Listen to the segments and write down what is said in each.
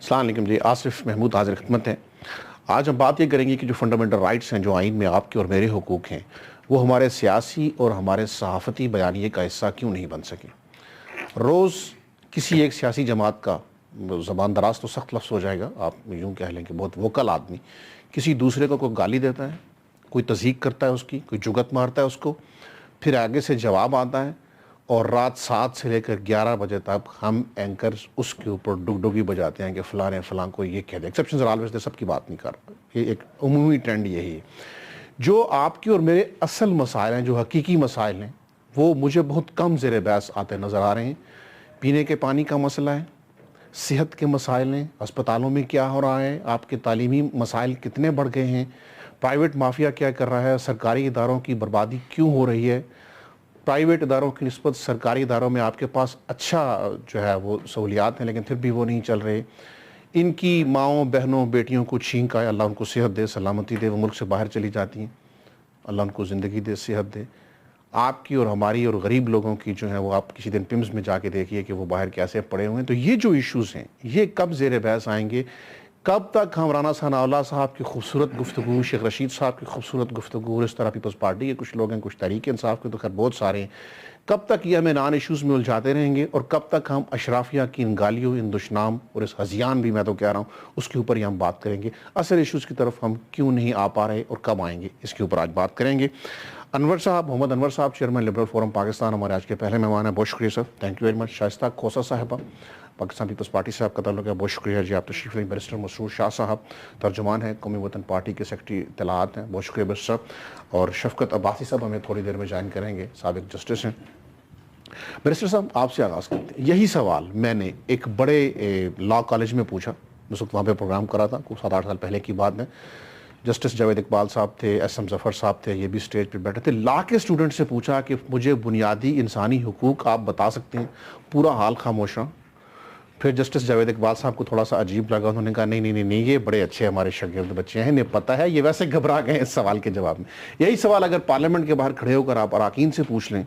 السلام علیکم جی، آصف محمود حاضر خدمت ہے۔ آج ہم بات یہ کریں گے کہ جو فنڈامنٹل رائٹس ہیں، جو آئین میں آپ کے اور میرے حقوق ہیں، وہ ہمارے سیاسی اور ہمارے صحافتی بیانیے کا حصہ کیوں نہیں بن سکے۔ روز کسی ایک سیاسی جماعت کا زبان دراز تو سخت لفظ ہو جائے گا، آپ یوں کہہ لیں کہ بہت ووکل آدمی کسی دوسرے کو کوئی گالی دیتا ہے، کوئی تضحیق کرتا ہے اس کی، کوئی جگت مارتا ہے اس کو، پھر آگے سے جواب آتا ہے اور رات 7 سے لے کر 11 بجے تک ہم اینکرز اس کے اوپر ڈگڈگی بجاتے ہیں کہ فلاں نے فلاں کو یہ کہہ دیا۔ ایکسیپشنز آر آلویز، سب کی بات نہیں کر رہا، یہ ایک عمومی ٹرینڈ یہی ہے۔ جو آپ کی اور میرے اصل مسائل ہیں، جو حقیقی مسائل ہیں، وہ مجھے بہت کم زیر بحث آتے نظر آ رہے ہیں۔ پینے کے پانی کا مسئلہ ہے، صحت کے مسائل ہیں، اسپتالوں میں کیا ہو رہا ہے، آپ کے تعلیمی مسائل کتنے بڑھ گئے ہیں، پرائیویٹ مافیا کیا کر رہا ہے، سرکاری اداروں کی بربادی کیوں ہو رہی ہے، پرائیویٹ اداروں کی نسبت سرکاری اداروں میں آپ کے پاس اچھا جو ہے وہ سہولیات ہیں لیکن پھر بھی وہ نہیں چل رہے، ان کی ماؤں بہنوں بیٹیوں کو چھینک آئے، اللہ ان کو صحت دے، سلامتی دے، وہ ملک سے باہر چلی جاتی ہیں، اللہ ان کو زندگی دے، صحت دے۔ آپ کی اور ہماری اور غریب لوگوں کی جو ہے وہ آپ کسی دن پمز میں جا کے دیکھیے کہ وہ باہر کیسے پڑے ہوئے ہیں۔ تو یہ جو ایشوز ہیں یہ کب زیر بحث آئیں گے؟ کب تک ہم رانا ثناء اللہ صاحب کی خوبصورت گفتگو، شیخ رشید صاحب کی خوبصورت گفتگو، اس طرح پیپلز پارٹی کے کچھ لوگ ہیں، کچھ تحریک انصاف کے تو خیر بہت سارے ہیں، کب تک یہ ہمیں نان ایشوز میں الجھاتے رہیں گے اور کب تک ہم اشرافیہ کی ان گالیوں، ان دشنام اور اس ہذیان بھی میں تو کہہ رہا ہوں اس کے اوپر ہی ہم بات کریں گے۔ اصل ایشوز کی طرف ہم کیوں نہیں آ پا رہے اور کب آئیں گے، اس کے اوپر آج بات کریں گے۔ انور صاحب، محمد انور صاحب، چیئرمین لبرل فورم پاکستان، ہمارے آج کے پہلے مہمان ہیں، بہت شکریہ سر، تھینک یو ویری مچ۔ شائستہ کھوسہ صاحبہ، پاکستان پیپلز پارٹی سے آپ کا تعلق ہے، بہت شکریہ جی، آپ تشریف لیں۔ بیرسٹر مسرور شاہ صاحب، ترجمان ہیں، قومی وطن پارٹی کے سیکرٹری اطلاعات ہیں، بہت شکریہ بیرسٹر صاحب۔ اور شفقت عباسی صاحب ہمیں تھوڑی دیر میں جوائن کریں گے، سابق جسٹس ہیں۔ بیرسٹر صاحب آپ سے آغاز کرتے ہیں۔ یہی سوال میں نے ایک بڑے لاء کالج میں پوچھا، اس وقت وہاں پہ پروگرام کرا تھا، 7-8 سال پہلے کی بات ہے۔ جسٹس جاوید اقبال صاحب تھے، ایس ایم ظفر صاحب تھے، یہ بھی اسٹیج پہ بیٹھے تھے۔ لاء کے اسٹوڈنٹ سے پوچھا کہ مجھے بنیادی انسانی حقوق آپ بتا سکتے ہیں؟ پورا حال خاموش رہا۔ پھر جسٹس جاوید اقبال صاحب کو تھوڑا سا عجیب لگا، انہوں نے کہا نہیں، یہ بڑے اچھے ہمارے شاگرد بچے ہیں، انہیں پتہ ہے، یہ ویسے گھبرا گئے اس سوال کے جواب میں۔ یہی سوال اگر پارلیمنٹ کے باہر کھڑے ہو کر آپ اراکین سے پوچھ لیں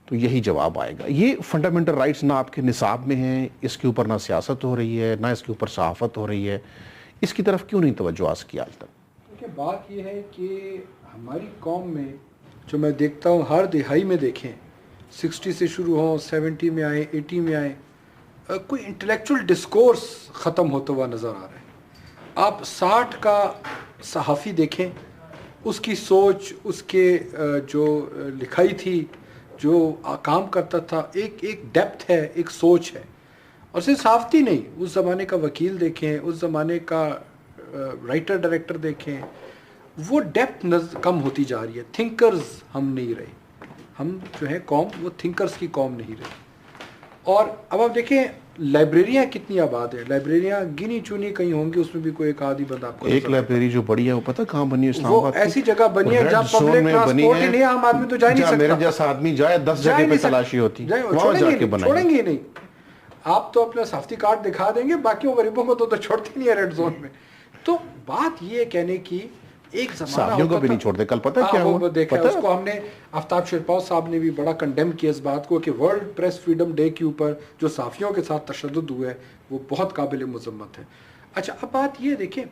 تو یہی جواب آئے گا۔ یہ فنڈامنٹل رائٹس نہ آپ کے نصاب میں ہیں، اس کے اوپر نہ سیاست ہو رہی ہے، نہ اس کے اوپر صحافت ہو رہی ہے، اس کی طرف کیوں نہیں توجہ حاصل کی آج تک؟ دیکھیں، بات یہ ہے کہ ہماری قوم میں جو میں دیکھتا ہوں ہر دہائی میں، دیکھیں 60 سے شروع ہوں، 70 میں آئیں، 80 میں آئیں، کوئی انٹلیکچول ڈسکورس ختم ہوتا ہوا نظر آ رہا ہے۔ آپ 60 کا صحافی دیکھیں، اس کی سوچ، اس کے جو لکھائی تھی، جو کام کرتا تھا، ایک ڈیپتھ ہے، ایک سوچ ہے۔ اور صرف صحافتی نہیں، اس زمانے کا وکیل دیکھیں، اس زمانے کا رائٹر ڈائریکٹر دیکھیں، وہ ڈیپتھ کم ہوتی جا رہی ہے۔ تھنکرز ہم نہیں رہے، ہم جو ہے قوم، وہ تھنکرز کی قوم نہیں رہی۔ اور اب آپ دیکھیں لائبریریاں کتنی آباد ہیں، لائبریریاں گنی چونی کہیں ہوں گی، اس میں بھی کوئی ایک آدھی بندہ آپ کو ایک لائبریری جو بڑی ہے وہ پتہ کہاں بنی ہے؟ اسلام وہ آباد کی ایسی جگہ بنی ہے جہاں پبلک ٹرانسپورٹ ہی نہیں ہے، عام آدمی تو جا نہیں سکتا۔ میرے جیسا آدمی جائے 10 جگہ پہ تلاشی ہوتی، وہاں جا کے بنائی، چھوڑیں گے ہی نہیں۔ آپ تو اپنا صحافتی کارڈ دکھا دیں گے، باقیوں غریبوں کو تو چھوڑتے نہیں ہے ریڈ زون میں۔ تو بات یہ کہنے کی، ایک زمانہ ہوتا کو بھی نہیں چھوڑتے۔ کل پتہ کیا ہوا؟ دیکھا اس کو ہم نے، آفتاب شیرپاؤ صاحب نے بھی بڑا کنڈیم کیا اس بات کو کہ ورلڈ پریس فریڈم ڈے کے اوپر جو صحافیوں کے ساتھ تشدد ہوا ہے وہ بہت قابل مذمت ہے۔ اچھا، اب بات یہ دیکھیں،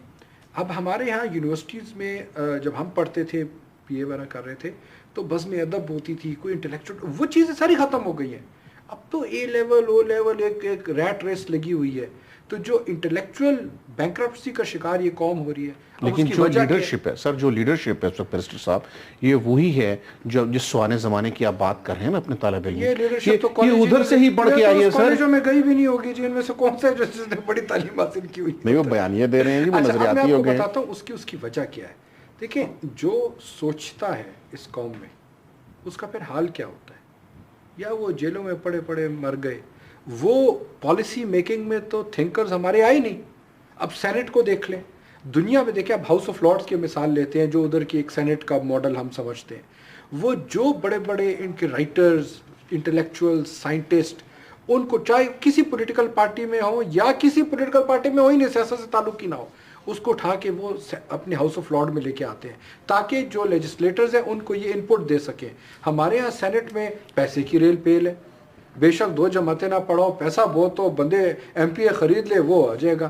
اب ہمارے یہاں یونیورسٹیز میں جب ہم پڑھتے تھے، پی اے وغیرہ کر رہے تھے، تو بزم ادب ہوتی تھی، کوئی انٹلیکچوئل، وہ چیزیں ساری ختم ہو گئی ہیں۔ اب تو اے لیول، او لیول، ایک ریٹ ریس لگی ہوئی ہے۔ تو جو انٹلیکچوئل بینکرپسی کا شکار یہ قوم ہو رہی ہے، لیکن جو لیڈرشپ ہے سر، جو لیڈرشپ ہے بیرسٹر صاحب، یہ وہی ہے جو جس سوانے زمانے کی آپ بات کر رہے ہیں نا اپنے طالب علم، یہ ادھر سے ہی پڑھ کے آئی ہے سر۔ کالجوں میں گئی بھی نہیں ہوگی جی، ان میں سے کون سے جس نے بڑی تعلیم حاصل کی ہوئی؟ نہیں، وہ بیانیے دے رہے ہیں جی، وہ نظریاتی ہو گئے۔ میں بتاتا ہوں اس کی وجہ کیا ہے۔ دیکھیں، جو سوچتا ہے اس قوم میں، اس کا پھر حال کیا ہوتا ہے؟ یا وہ جیلوں میں پڑے پڑے مر گئے۔ وہ پالیسی میکنگ میں تو تھنکرز ہمارے آئے نہیں۔ اب سینٹ کو دیکھ لیں، دنیا میں دیکھیں، اب ہاؤس آف لارڈز کی مثال لیتے ہیں جو ادھر کی ایک سینٹ کا ماڈل ہم سمجھتے ہیں۔ وہ جو بڑے بڑے ان کے رائٹرز، انٹلیکچوئل، سائنٹسٹ، ان کو چاہے کسی پولیٹیکل پارٹی میں ہو یا کسی پولیٹیکل پارٹی میں ہو ہی نہیں، سیاست سے تعلق ہی نہ ہو، اس کو اٹھا کے وہ اپنے ہاؤس آف لارڈ میں لے کے آتے ہیں تاکہ جو لیجسلیٹرز ہیں ان کو یہ ان پٹ دے سکیں۔ ہمارے ہاں سینٹ میں پیسے کی ریل پیل ہے، بے شک 2 جماعتیں نہ پڑھو، پیسہ بہت ہو، بندے ایم پی اے خرید لے، وہ آ جائے گا۔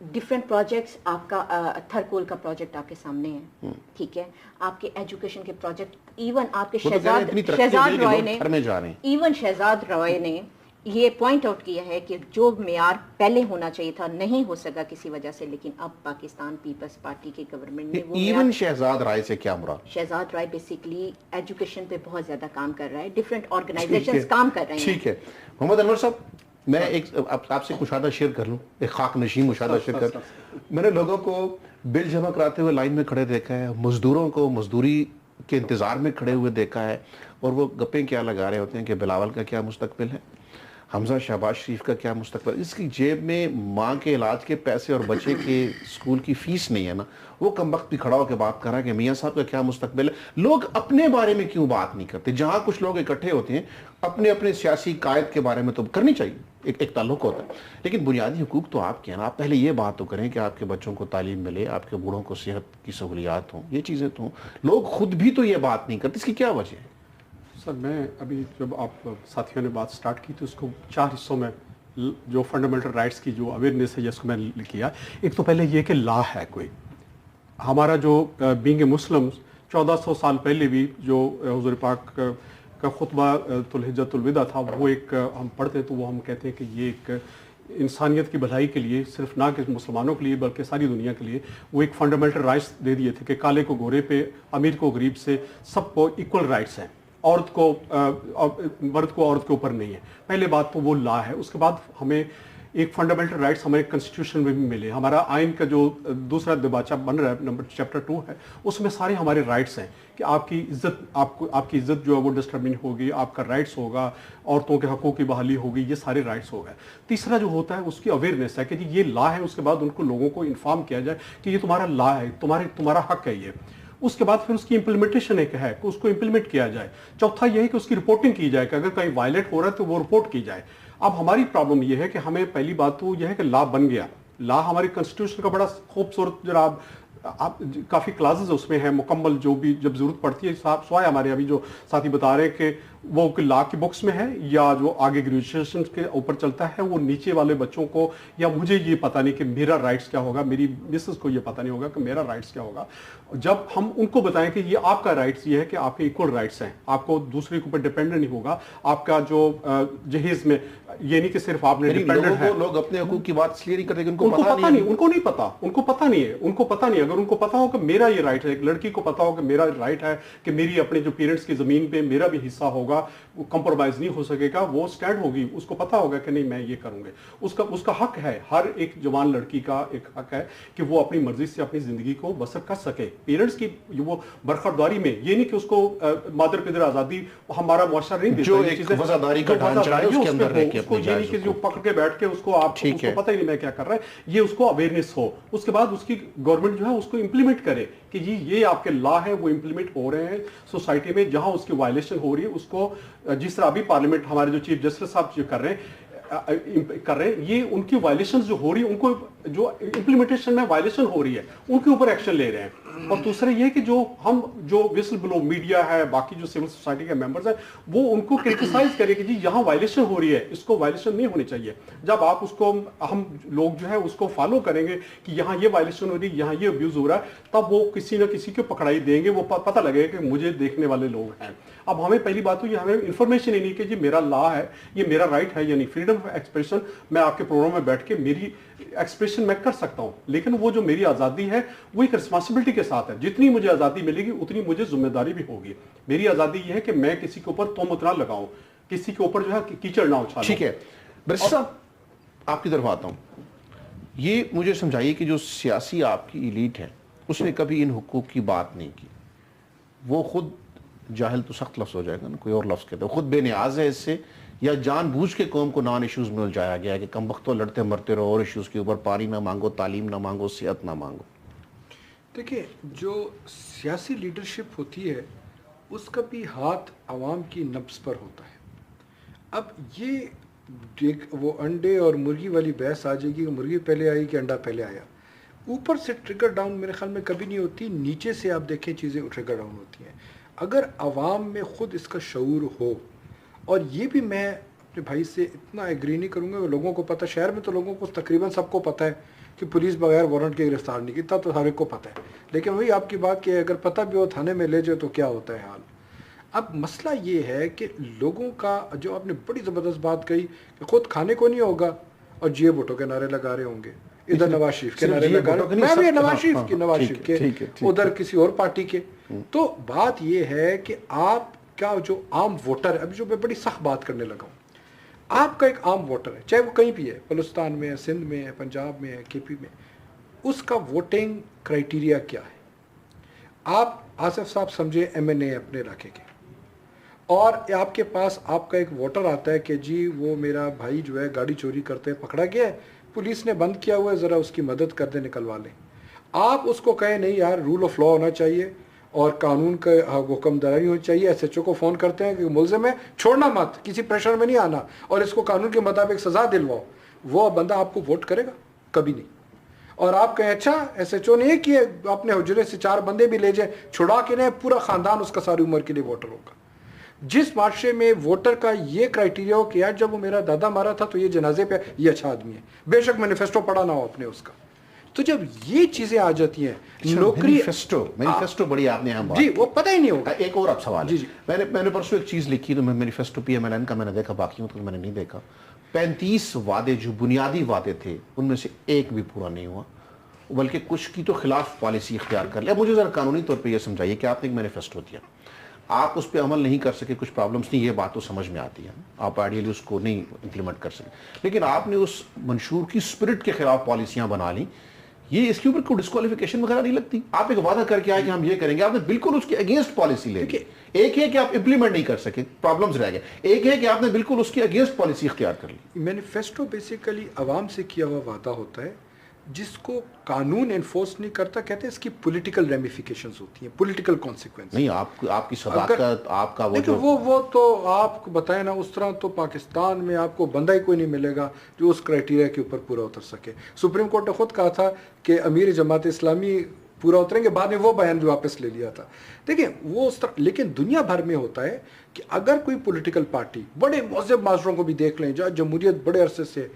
ڈفرینٹ پروجیکٹس آپ کا تھرکول کا پروجیکٹ آپ کے سامنے ہے, ٹھیک ہے, آپ کے ایجوکیشن کے پروجیکٹ, ایون آپ کے شہزاد رائے نے یہ پوائنٹ آؤٹ کیا ہے کہ جو معیار پہلے ہونا چاہیے تھا نہیں ہو سکا کسی وجہ سے, لیکن اب پاکستان پیپلز پارٹی کی گورنمنٹ نے وہ ایون شہزاد رائے سے کیا مراد؟ شہزاد رائے بیسیکلی ایجوکیشن پہ بہت زیادہ کام کر رہا ہے, ڈفرینٹ آرگنائزیشنز کام کر رہے ہیں. ٹھیک ہے محمد انور صاحب, میں ایک آپ سے مشاہدہ شیئر کر لوں, ایک خاک نشین مشاہدہ شیئر کر. میں نے لوگوں کو بل جمع کراتے ہوئے لائن میں کھڑے دیکھا ہے, مزدوروں کو مزدوری کے انتظار میں کھڑے ہوئے دیکھا ہے, اور وہ گپیں کیا لگا رہے ہوتے ہیں کہ بلاول کا کیا مستقبل ہے, حمزہ شہباز شریف کا کیا مستقبل. اس کی جیب میں ماں کے علاج کے پیسے اور بچے کے اسکول کی فیس نہیں ہے نا, وہ کم وقت بھی کھڑا ہو کے بات کر رہا ہے کہ میاں صاحب کا کیا مستقبل ہے. لوگ اپنے بارے میں کیوں بات نہیں کرتے؟ جہاں کچھ لوگ اکٹھے ہوتے ہیں اپنے اپنے سیاسی قائد کے بارے میں تو کرنی چاہیے, ایک تعلق ہوتا ہے, لیکن بنیادی حقوق تو آپ کے ہیں نا. آپ پہلے یہ بات تو کریں کہ آپ کے بچوں کو تعلیم ملے, آپ کے بوڑھوں کو صحت کی سہولیات ہوں, یہ چیزیں تو ہوں. لوگ خود بھی تو یہ بات نہیں کرتے, اس کی کیا وجہ ہے؟ سر میں ابھی جب آپ ساتھیوں نے بات سٹارٹ کی تو اس کو 4 حصوں میں جو فنڈامنٹل رائٹس کی جو اویئرنیس ہے اس کو میں نے کیا. ایک تو پہلے یہ کہ لا ہے کوئی, ہمارا جو بینگ اے مسلم 1400 سال پہلے بھی جو حضور پاک کا خطبہ الحجۃ الوداع تھا, وہ ایک ہم پڑھتے ہیں تو وہ ہم کہتے ہیں کہ یہ ایک انسانیت کی بھلائی کے لیے, صرف نہ کہ مسلمانوں کے لیے بلکہ ساری دنیا کے لیے, وہ ایک فنڈامنٹل رائٹس دے دیے تھے کہ کالے کو گورے پہ, امیر کو غریب سے, سب کو ایکول رائٹس ہیں. عورت کو مرد کو عورت کے اوپر نہیں ہے. پہلے بات تو وہ لا ہے. اس کے بعد ہمیں ایک فنڈامنٹل رائٹس ہمارے کنسٹیٹیوشن میں بھی ملے. ہمارا آئین کا جو دوسرا دباچہ بن رہا ہے نمبر چیپٹر 2 ہے, اس میں سارے ہمارے رائٹس ہیں کہ آپ کی عزت, آپ کی عزت جو ہے وہ ڈسٹرمن ہوگی, آپ کا رائٹس ہوگا, عورتوں کے حقوق کی بحالی ہوگی, یہ سارے رائٹس ہو گئے. تیسرا جو ہوتا ہے اس کی اویئرنیس ہے کہ جی یہ لا ہے. اس کے بعد ان کو لوگوں کو انفارم کیا جائے کہ یہ تمہارا لا ہے, تمہارا حق ہے یہ. اس کے بعد پھر اس کی امپلیمنٹیشن ایک ہے کہ اس کو امپلیمنٹ کیا جائے. چوتھا یہ ہے کہ اس کی رپورٹنگ کی جائے کہ اگر کہیں وائلیٹ ہو رہا ہے تو وہ رپورٹ کی جائے. اب ہماری پرابلم یہ ہے کہ ہمیں پہلی بات تو یہ ہے کہ لا بن گیا. لا ہماری کنسٹیٹیوشن کا بڑا خوبصورت جناب, کافی کلازز اس میں ہیں مکمل, جو بھی جب ضرورت پڑتی ہے سوائے ہمارے ابھی جو ساتھی بتا رہے ہیں کہ وہ لا کی بکس میں ہے یا جو آگے گریجویشن کے اوپر چلتا ہے, وہ نیچے والے بچوں کو, یا مجھے یہ پتہ نہیں کہ میرا رائٹس کیا ہوگا, میری مسز کو یہ پتہ نہیں ہوگا کہ میرا رائٹس کیا ہوگا. جب ہم ان کو بتائیں کہ یہ آپ کا رائٹس یہ ہے کہ آپ کے ایکول رائٹس ہیں, آپ کو دوسرے کے اوپر ڈیپینڈنٹ نہیں ہوگا, آپ کا جو جہیز میں یہ نہیں کہ صرف آپ نے ڈیپینڈنٹ ہے. لوگ اپنے حقوق کی بات اس لیے نہیں کرتے کہ ان کو پتہ نہیں, ان کو نہیں پتا, ان کو پتہ نہیں ہے, ان کو پتہ نہیں. اگر ان کو پتہ ہو کہ میرا یہ رائٹ ہے, ایک لڑکی کو پتہ ہو کہ میرا رائٹ ہے کہ میری اپنے جو پیرنٹس کی زمین پہ میرا بھی حصہ ہوگا, وہ کمپرومائز نہیں ہو سکے گا, وہ سٹینڈ ہوگی, اس کو پتہ ہوگا کہ نہیں میں یہ کروں گے. اس کا حق ہے, ہر ایک جوان لڑکی کا ایک حق ہے کہ وہ اپنی مرضی سے اپنی زندگی کو بسر کر سکے. پیرنٹس کی وہ برخورداری میں یہ نہیں کہ اس کو مادر پدر آزادی ہمارا معاشرہ نہیں دیتا, جو ایک وفاداری کا ڈھانچہ ہے اس کے اندر رہ کے اپنی جائز کہ جو پکڑ کے بیٹھ کے اس کو آپ کو پتہ ہی نہیں میں کیا کر رہا ہے, یہ اس کو اویئرنیس ہو. اس کے بعد اس کی گورنمنٹ جو ہے اس کو امپلیمنٹ کرے کہ جی یہ آپ کے لا ہے, وہ امپلیمنٹ ہو رہے ہیں سوسائٹی میں. جہاں اس کی وائلیشن ہو رہی ہے اس کو, جس طرح ابھی پارلیمنٹ ہمارے جو چیف جسٹس صاحب جو کر رہے ہیں, یہ ان کی وائلیشن جو ہو رہی ہے, ان کو جو امپلیمنٹیشن میں وائلیشن ہو رہی ہے ان کے اوپر ایکشن لے رہے ہیں. اور دوسرا یہ کہ جو وسل بلو میڈیا ہے, باقی جو سول سوسائٹی کے ممبرز ہیں, وہ ان کو کرٹیسائز کرے کہ جی یہاں وائلیشن ہو رہی ہے, اس کو وائلیشن نہیں ہونی چاہیے. جب آپ اس کو, ہم لوگ جو ہے اس کو فالو کریں گے کہ یہاں یہ وائلیشن ہو رہی ہے, یہاں یہ ابیوز ہو رہا ہے, تب وہ کسی نہ کسی کو پکڑائی دیں گے, وہ پتہ لگے گا کہ مجھے دیکھنے والے لوگ ہیں. اب ہمیں پہلی بات تو یہ ہمیں انفارمیشن ہی نہیں کہ جی میرا لا ہے, یہ میرا رائٹ ہے, یعنی فریڈم آف ایکسپریشن. میں آپ کے پروگرام میں بیٹھ کے میری ایکسپریشن میں کر سکتا ہوں, لیکن وہ جو میری آزادی ہے وہ ایک رسپانسبلٹی کے ساتھ ہے. جتنی مجھے آزادی ملے گی اتنی مجھے ذمہ داری بھی ہوگی. میری آزادی یہ ہے کہ میں کسی کے اوپر تہمت نہ لگاؤں, کسی کے اوپر جو ہے کیچڑ نہ اچھالوں. ٹھیک ہے برسا صاحب, آپ کی طرف آتا ہوں. یہ مجھے سمجھائیے کہ جو سیاسی آپ کی ایلیٹ ہے اس نے کبھی ان حقوق کی بات نہیں کی. وہ خود جاہل تو سخت لفظ ہو جائے گا نا, کوئی اور لفظ کہتے ہیں, خود بے نیاز ہے اس سے, یا جان بوجھ کے قوم کو نان ایشوز میں الجھایا گیا ہے کہ کم وقتوں لڑتے مرتے رہو اور ایشوز کے اوپر, پانی نہ مانگو, تعلیم نہ مانگو, صحت نہ مانگو. دیکھیں جو سیاسی لیڈرشپ ہوتی ہے اس کا بھی ہاتھ عوام کی نبض پر ہوتا ہے. اب یہ وہ انڈے اور مرغی والی بحث آ جائے گی کہ مرغی پہلے آئی کہ انڈا پہلے آیا. اوپر سے ٹریگر ڈاؤن میرے خیال میں کبھی نہیں ہوتی, نیچے سے آپ دیکھیں چیزیں ٹریگر ڈاؤن ہوتی ہیں. اگر عوام میں خود اس کا شعور ہو, اور یہ بھی میں اپنے بھائی سے اتنا ایگری نہیں کروں گا, لوگوں کو پتہ, شہر میں تو لوگوں کو تقریباً سب کو پتہ ہے کہ پولیس بغیر وارنٹ کے گرفتار نہیں کی، اتنا تو ہر ایک کو پتہ ہے، لیکن وہی آپ کی بات کہ اگر پتہ بھی ہو تھانے میں لے جائے تو کیا ہوتا ہے حال۔ اب مسئلہ یہ ہے کہ لوگوں کا جو آپ نے بڑی زبردست بات کہی کہ خود کھانے کو نہیں ہوگا اور جیے بھٹو کے نعرے لگا رہے ہوں گے، ادھر نواز شریف کے نعرے لگا رہے، میں بھی نواز شریف کے ادھر کسی اور پارٹی کے۔ تو بات یہ ہے کہ آپ کا جو عام ووٹر ہے، ابھی جو میں بڑی سخت بات کرنے لگا ہوں، آپ کا ایک عام ووٹر ہے، چاہے وہ کہیں بھی ہے، بلوچستان میں ہے، سندھ میں ہے، پنجاب میں ہے، کے پی میں، اس کا ووٹنگ کرائیٹیریا کیا ہے؟ آپ آصف صاحب سمجھے ایم این اے اپنے علاقے کے، اور آپ کے پاس آپ کا ایک ووٹر آتا ہے کہ جی وہ میرا بھائی جو ہے گاڑی چوری کرتے پکڑا گیا ہے، پولیس نے بند کیا ہوا ہے، ذرا اس کی مدد کر دیں، نکلوا لیں۔ آپ اس کو کہیں نہیں یار، رول آف لا ہونا چاہیے اور قانون کا حکم درانی ہونی چاہیے، ایس ایچ او کو فون کرتے ہیں کہ ملزم ہے، چھوڑنا مت، کسی پریشر میں نہیں آنا، اور اس کو قانون کے مطابق سزا دلواؤ، وہ بندہ آپ کو ووٹ کرے گا؟ کبھی نہیں۔ اور آپ کہیں اچھا ایس ایچ او نے یہ کیا، اپنے حجرے سے 4 بندے بھی لے جائیں، چھڑا کے نہیں، پورا خاندان اس کا ساری عمر کے لیے ووٹر ہوگا۔ جس معاشرے میں ووٹر کا یہ کرائیٹیریا ہو کہ یار جب وہ میرا دادا مارا تھا تو یہ جنازے پہ یہ اچھا آدمی ہے، بے شک مینیفیسٹو پڑھا نہ ہو اپنے اس کا، تو جب یہ چیزیں آ جاتی ہیں نوکری مینیفیسٹو بڑی آپ نے اہم بات جی وہ پتہ ہی نہیں ہوگا۔ ایک اور اب سوال ہے، جی میں نے پرسوں ایک چیز لکھی تو میں manifesto P M L N کا میں نے دیکھا، باقیوں کو میں نے نہیں دیکھا، 35 وعدے جو بنیادی وعدے تھے ان میں سے ایک بھی پورا نہیں ہوا، بلکہ کچھ کی تو خلاف پالیسی اختیار کر لیا۔ مجھے ذرا قانونی طور پہ یہ سمجھائیے کہ آپ نے ایک مینیفیسٹو دیا، آپ اس پہ عمل نہیں کر سکے، کچھ پرابلمس نہیں، یہ بات تو سمجھ میں آتی ہے، آپ آئیڈیلی اس کو نہیں امپلیمنٹ کر سکے، لیکن آپ نے اس منشور کی اسپرٹ کے خلاف پالیسیاں بنا لیں، یہ اس کے اوپر کوئی ڈسکوالیفیکیشن وغیرہ نہیں لگتی؟ آپ ایک وعدہ کر کے آئے کہ ہم یہ کریں گے، آپ نے بالکل اس کے اگینسٹ پالیسی لے لی۔ ایک ہے کہ آپ امپلیمنٹ نہیں کر سکے، پرابلمس رہ گئے، ایک ہے کہ آپ نے بالکل اس کے اگینسٹ پالیسی اختیار کر لی۔ مینیفیسٹو بیسیکلی عوام سے کیا ہوا وعدہ ہوتا ہے جس کو قانون انفورس نہیں کرتا، کہتے ہیں اس کی پولیٹیکل ریمیفیکیشنز ہوتی ہیں، پولیٹیکل کانسیکوینس۔ نہیں آپ کی صداقت، آپ کا دیکھیں وہ تو آپ کو بتائیں نا، اس طرح تو پاکستان میں آپ کو بندہ ہی کوئی نہیں ملے گا جو اس کرائیٹیریا کے اوپر پورا اتر سکے۔ سپریم کورٹ نے خود کہا تھا کہ امیر جماعت اسلامی پورا اتریں گے، بعد میں وہ بیان بھی واپس لے لیا تھا۔ دیکھیں وہ اس طرح، لیکن دنیا بھر میں ہوتا ہے کہ اگر کوئی پولیٹیکل پارٹی، بڑے مہذب معاشروں کو بھی دیکھ لیں جہاں جمہوریت بڑے عرصے سے،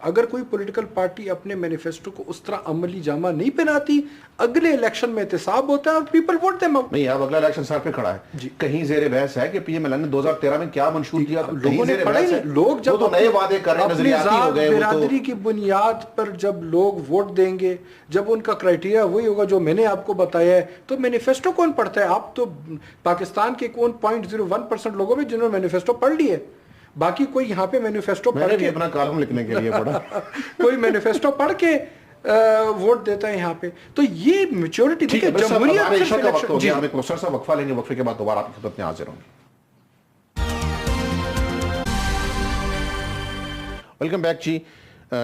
اگر کوئی پولیٹیکل پارٹی اپنے مینیفیسٹو کو اس طرح عملی جامہ نہیں پہناتی، اگلے الیکشن میں احتساب ہوتا ہے اور پیپل ووٹ دیم آؤٹ۔ نہیں، اب اگلا الیکشن سر پہ کھڑا ہے جی، کہیں زیر بحث ہے کہ پی ایم ایل این نے 2013 میں کیا منشور دیا، لوگوں نے پڑھا ہی نہیں۔ لوگ جب تو نئے وعدے کر رہے ہیں، اپنی نظریاتی ہو گئے، برادری کی بنیاد پر جب لوگ ووٹ دیں گے، جب ان کا کرائیٹیریا وہی ہوگا جو میں نے آپ کو بتایا ہے، تو مینیفیسٹو کون پڑھتا ہے؟ آپ تو پاکستان کے کون 0.01% لوگوں میں جنہوں نے مینیفیسٹو پڑھ لی ہے، باقی کوئی یہاں پہ مینیفیسٹو پڑھ کے اپنا کالم لکھنے کے لیے پڑھا کوئی مینیفیسٹو پڑھ کے ووٹ دیتا ہے یہاں پہ، تو یہ میچورٹی جمہوریت کا وقت ہو گیا، ہم ایک مختصر سا وقفہ لیں گے، وقفے کے بعد دوبارہ آپ کی خدمت میں حاضر ہوں گے۔ ویلکم بیک جی،